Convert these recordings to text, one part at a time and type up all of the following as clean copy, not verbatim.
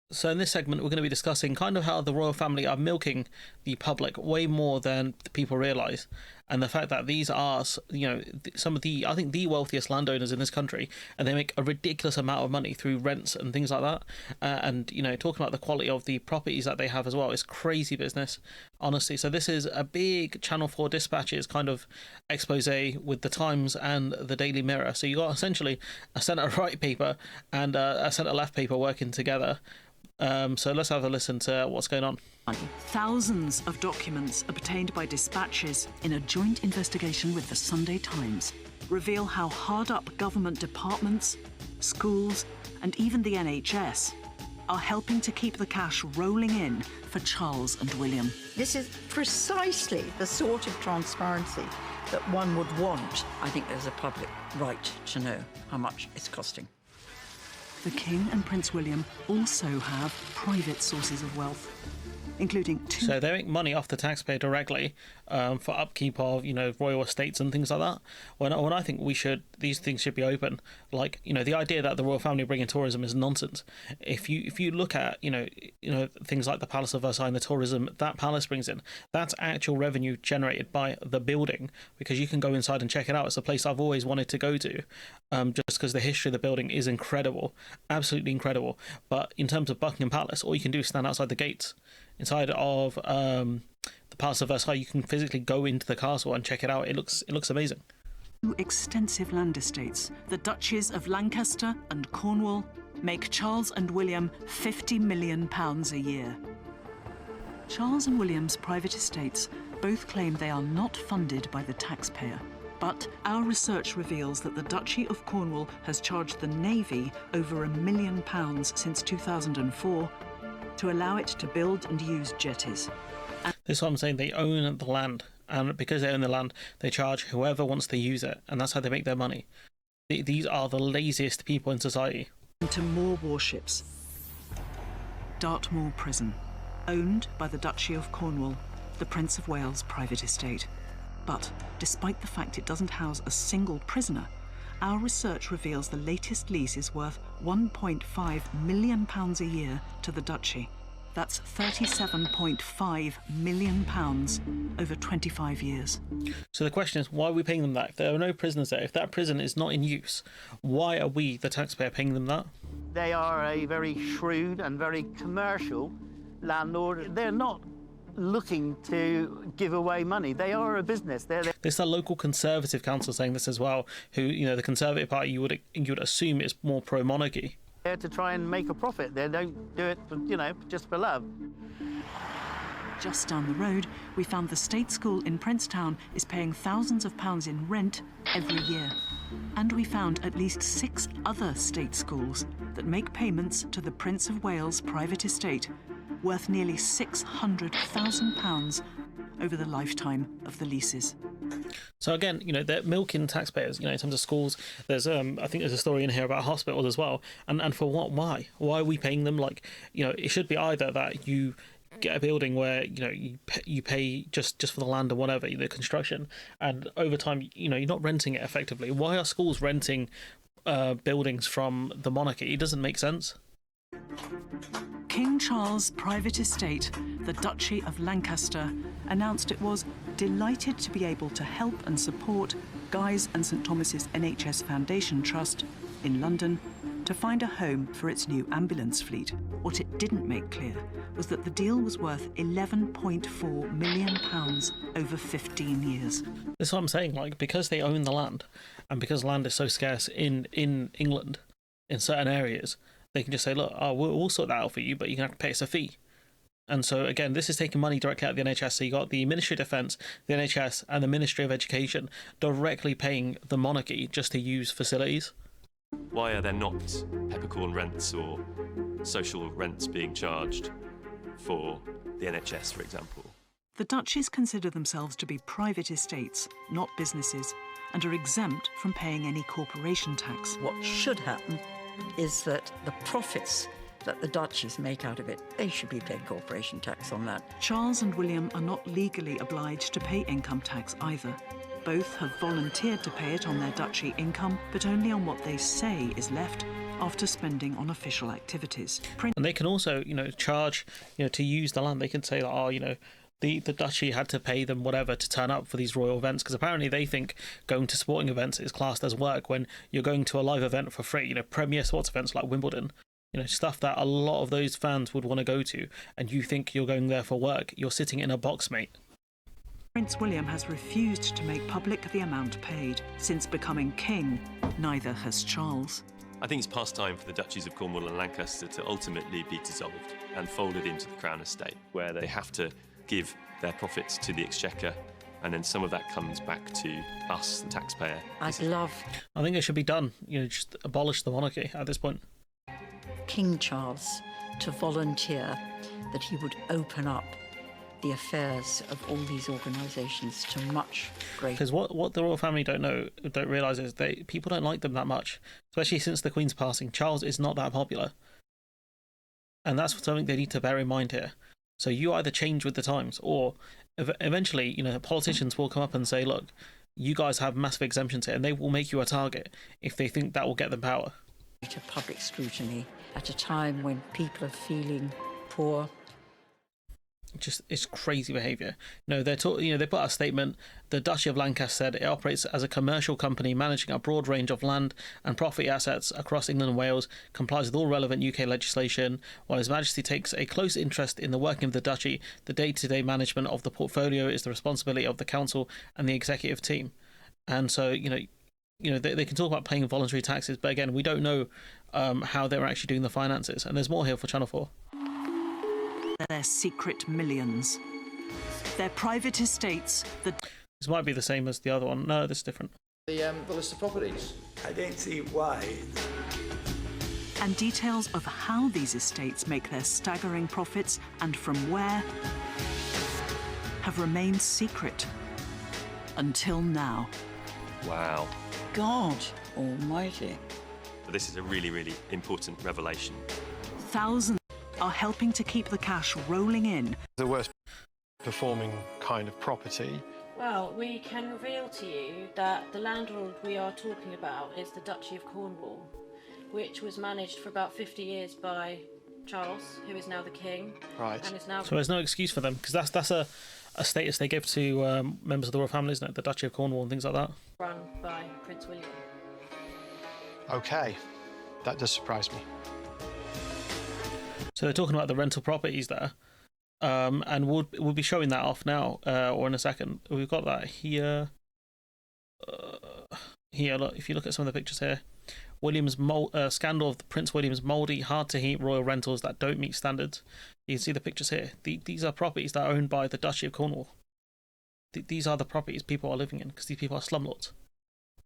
So in this segment, we're going to be discussing kind of how the royal family are milking the public way more than people realise, and the fact that these are, some of the, I think, the wealthiest landowners in this country, and they make a ridiculous amount of money through rents and things like that. And talking about the quality of the properties that they have as well is crazy business, honestly. So this is a big Channel 4 Dispatches kind of expose with the Times and the Daily Mirror. So you got essentially a centre-right paper and a centre-left paper working together. So let's have a listen to what's going on. Thousands of documents obtained by dispatches in a joint investigation with the Sunday Times reveal how hard up government departments, schools, and even the NHS are helping to keep the cash rolling in for Charles and William. This is precisely the sort of transparency that one would want. I think there's a public right to know how much it's costing. The King and Prince William also have private sources of wealth, including two... So they make money off the taxpayer directly for upkeep of, royal estates and things like that. When I think these things should be open. Like, the idea that the royal family bring in tourism is nonsense. If you look at, things like the Palace of Versailles and the tourism that palace brings in, that's actual revenue generated by the building, because you can go inside and check it out. It's a place I've always wanted to go to, just because the history of the building is incredible, absolutely incredible. But in terms of Buckingham Palace, all you can do is stand outside the gates. Inside of the Palace of Versailles, you can physically go into the castle and check it out. It looks amazing. Two extensive land estates, the Duchies of Lancaster and Cornwall, make Charles and William £50 million a year. Charles and William's private estates both claim they are not funded by the taxpayer. But our research reveals that the Duchy of Cornwall has charged the Navy over £1 million since 2004 to allow it to build and use jetties. This is what I'm saying. They own the land, and because they own the land, they charge whoever wants to use it, and that's how they make their money. These are the laziest people in society. To more warships. Dartmore Prison, owned by the Duchy of Cornwall, the Prince of Wales' private estate. But despite the fact it doesn't house a single prisoner, our research reveals the latest lease is worth £1.5 million a year to the Duchy. That's £37.5 million over 25 years. So the question is, why are we paying them that? If there are no prisoners there, if that prison is not in use, why are we, the taxpayer, paying them that? They are a very shrewd and very commercial landlord. They're not looking to give away money. They are a business. This is a local Conservative council saying this as well, who, the Conservative Party you would assume is more pro-monarchy. They're to try and make a profit. They don't do it for, just for love. Just down the road, we found the state school in Princetown is paying thousands of pounds in rent every year. And we found at least 6 other state schools that make payments to the Prince of Wales' private estate worth nearly £600,000 over the lifetime of the leases. So again, they're milking taxpayers, in terms of schools. There's, I think there's a story in here about hospitals as well. And for what? Why? Why are we paying them? It should be either that you get a building where, you pay just for the land or whatever, the construction, and over time, you're not renting it effectively. Why are schools renting buildings from the monarchy? It doesn't make sense. King Charles' private estate, the Duchy of Lancaster, announced it was delighted to be able to help and support Guy's and St Thomas's NHS Foundation Trust in London to find a home for its new ambulance fleet. What it didn't make clear was that the deal was worth £11.4 million over 15 years. This is what I'm saying, because they own the land, and because land is so scarce in England, in certain areas, they can just say, look, we'll sort that out for you, but you're going to have to pay us a fee. And so, again, this is taking money directly out of the NHS. So you got the Ministry of Defence, the NHS, and the Ministry of Education directly paying the monarchy just to use facilities. Why are there not peppercorn rents or social rents being charged for the NHS, for example? The Duchies consider themselves to be private estates, not businesses, and are exempt from paying any corporation tax. What should happen is that the profits that the duchies make out of it, they should be paying corporation tax on that. Charles and William are not legally obliged to pay income tax either. Both have volunteered to pay it on their duchy income, but only on what they say is left after spending on official activities. And they can also, charge, to use the land. They can say that, the duchy had to pay them whatever to turn up for these royal events, because apparently they think going to sporting events is classed as work when you're going to a live event for free. Premier sports events like Wimbledon, stuff that a lot of those fans would want to go to, and you think you're going there for work. You're sitting in a box, mate. Prince William has refused to make public the amount paid. Since becoming king, neither has Charles. I think it's past time for the Duchies of Cornwall and Lancaster to ultimately be dissolved and folded into the Crown estate, where they have to give their profits to the Exchequer, and then some of that comes back to us, the taxpayer. I think it should be done. Just abolish the monarchy at this point. King Charles to volunteer that he would open up the affairs of all these organisations to much greater. Because what the royal family don't realise is people don't like them that much, especially since the Queen's passing. Charles is not that popular, and that's something they need to bear in mind here. So you either change with the times, or eventually, politicians will come up and say, "Look, you guys have massive exemptions here," and they will make you a target if they think that will get them power. To public scrutiny at a time when people are feeling poor. It's crazy behaviour. They put out a statement. The Duchy of Lancaster said it operates as a commercial company managing a broad range of land and property assets across England and Wales, complies with all relevant UK legislation. While His Majesty takes a close interest in the working of the Duchy, the day-to-day management of the portfolio is the responsibility of the council and the executive team. And so, they can talk about paying voluntary taxes, but again, we don't know how they're actually doing the finances. And there's more here for Channel 4. Their secret millions. Their private estates. This might be the same as the other one. No, this is different. The list of properties. I don't see why. And details of how these estates make their staggering profits and from where have remained secret until now. Wow. God almighty. This is a really, really important revelation. Thousands are helping to keep the cash rolling in. The worst performing kind of property. Well, we can reveal to you that the landlord we are talking about is the Duchy of Cornwall, which was managed for about 50 years by Charles, who is now the king. Right. And is now So there's no excuse for them, because that's a status they give to members of the royal family, isn't it? The Duchy of Cornwall and things like that. run by Prince William. Okay, that does surprise me. So they're talking about the rental properties there, and we'll be showing that off now or in a second. We've got that here. Here, look, if you look at some of the pictures here, scandal of Prince William's mouldy, hard to heat royal rentals that don't meet standards. You can see the pictures here. These are properties that are owned by the Duchy of Cornwall. These are the properties people are living in, because these people are slumlords.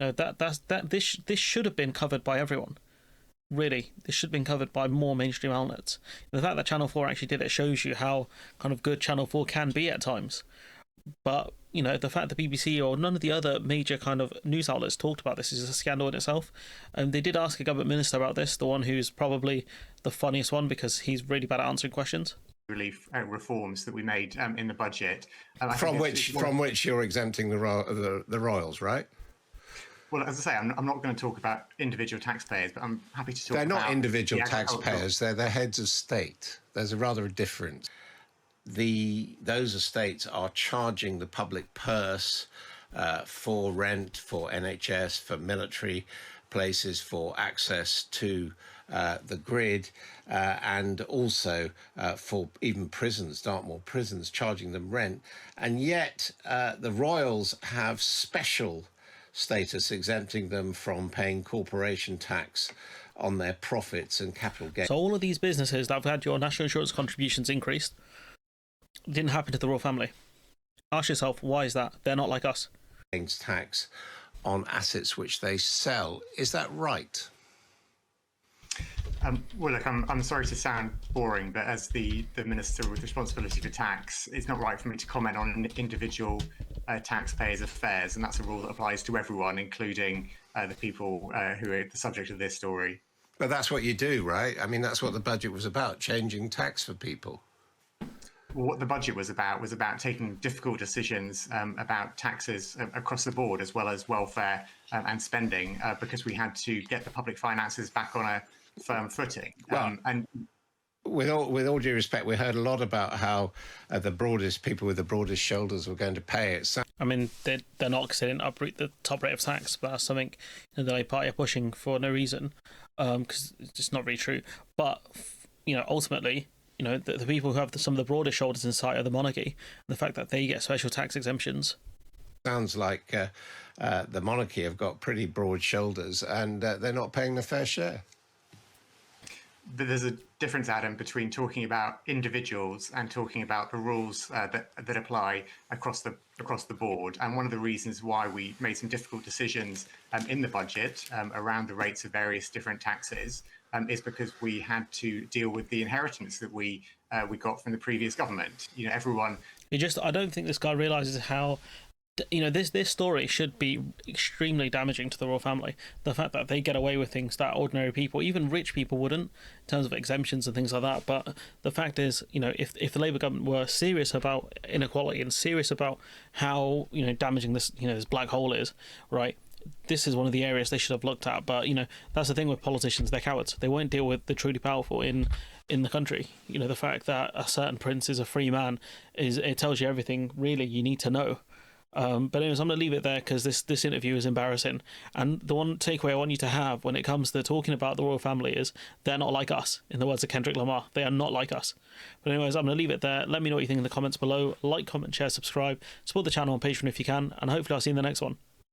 This should have been covered by everyone. Really, this should have been covered by more mainstream outlets. The fact that Channel 4 actually did it shows you how kind of good Channel 4 can be at times. But, the fact that the BBC or none of the other major kind of news outlets talked about this is a scandal in itself. And they did ask a government minister about this, the one who's probably the funniest one because he's really bad at answering questions. Relief reforms that we made in the budget. From which you're exempting the royals, right? Well, as I say, I'm not going to talk about individual taxpayers, but I'm happy to talk about... They're not individual taxpayers, they're the heads of state. There's a rather difference. Those estates are charging the public purse for rent, for NHS, for military places, for access to the grid, and also for even prisons, Dartmore prisons, charging them rent. And yet the royals have special status exempting them from paying corporation tax on their profits and capital gains. So all of these businesses that have had your national insurance contributions increased didn't happen to the royal family. Ask yourself, why is that? They're not like us. Tax on assets which they sell. Is that right? Well, look, I'm sorry to sound boring, but as the Minister with responsibility for tax, it's not right for me to comment on individual taxpayers' affairs, and that's a rule that applies to everyone, including the people who are the subject of this story. But that's what you do, right? I mean, that's what the budget was about, changing tax for people. Well, what the budget was about taking difficult decisions about taxes across the board, as well as welfare and spending, because we had to get the public finances back on firm footing. Well, And with all due respect, we heard a lot about how the broadest people with the broadest shoulders were going to pay it. So, I mean, they're not, because they didn't uproot the top rate of tax, but that's something the Labour Party are pushing for no reason, because it's just not really true. But, ultimately, the people who have some of the broadest shoulders in sight are the monarchy, and the fact that they get special tax exemptions. sounds like the monarchy have got pretty broad shoulders, and they're not paying their fair share. But there's a difference, Adam, between talking about individuals and talking about the rules that apply across the board. And one of the reasons why we made some difficult decisions in the budget around the rates of various different taxes is because we had to deal with the inheritance that we got from the previous government. Everyone. I don't think this guy realizes how. This story should be extremely damaging to the royal family. The fact that they get away with things that ordinary people, even rich people, wouldn't, in terms of exemptions and things like that. But the fact is, if the Labour government were serious about inequality and serious about how damaging this this black hole is, right, this is one of the areas they should have looked at. But that's the thing with politicians; they're cowards. They won't deal with the truly powerful in the country. The fact that a certain prince is a free man it tells you everything really you need to know. But anyways, I'm going to leave it there because this interview is embarrassing. And the one takeaway I want you to have when it comes to talking about the royal family is they're not like us, in the words of Kendrick Lamar. They are not like us. But anyways, I'm going to leave it there. Let me know what you think in the comments below. Like, comment, share, subscribe. Support the channel on Patreon if you can. And hopefully I'll see you in the next one.